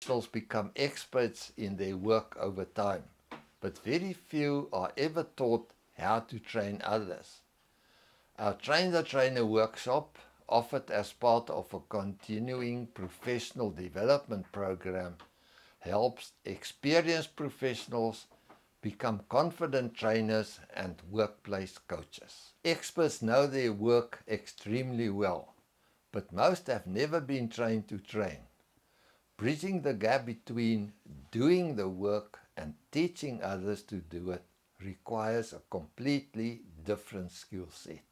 professionals become experts in their work over time, but very few are ever taught how to train others. Our Train the Trainer workshop, offered as part of a continuing professional development program, helps experienced professionals become confident trainers and workplace coaches. Experts know their work extremely well, but most have never been trained to train. Bridging the gap between doing the work and teaching others to do it requires a completely different skill set.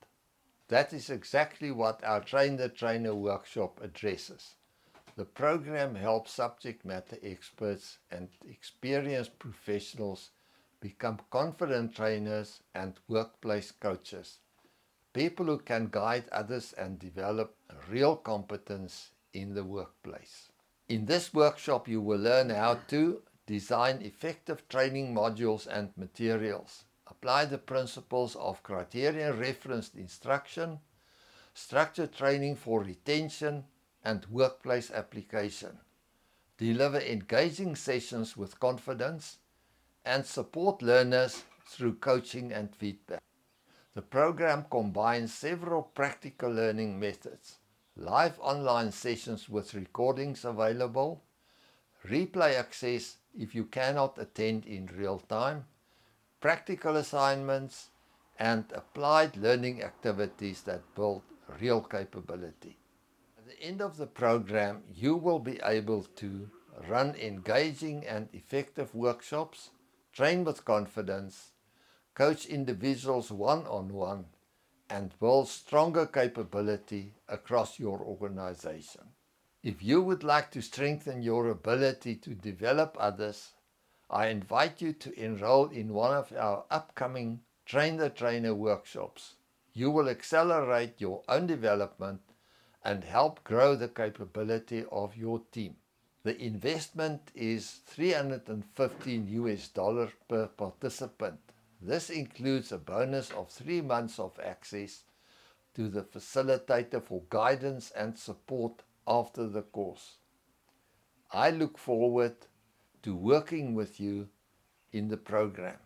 That is exactly what our Train the Trainer workshop addresses. The program helps subject matter experts and experienced professionals become confident trainers and workplace coaches, people who can guide others and develop real competence in the workplace. In this workshop, you will learn how to design effective training modules and materials, apply the principles of criterion-referenced instruction, structured training for retention and workplace application, deliver engaging sessions with confidence, and support learners through coaching and feedback. The program combines several practical learning methods, live online sessions with recordings available, replay access if you cannot attend in real time, practical assignments, and applied learning activities that build real capability. At the end of the program, you will be able to run engaging and effective workshops, train with confidence, coach individuals one-on-one, and build stronger capability across your organization. If you would like to strengthen your ability to develop others, I invite you to enroll in one of our upcoming Train the Trainer workshops. You will accelerate your own development and help grow the capability of your team. The investment is $315 per participant. This includes a bonus of 3 months of access to the facilitator for guidance and support after the course. I look forward to working with you in the program.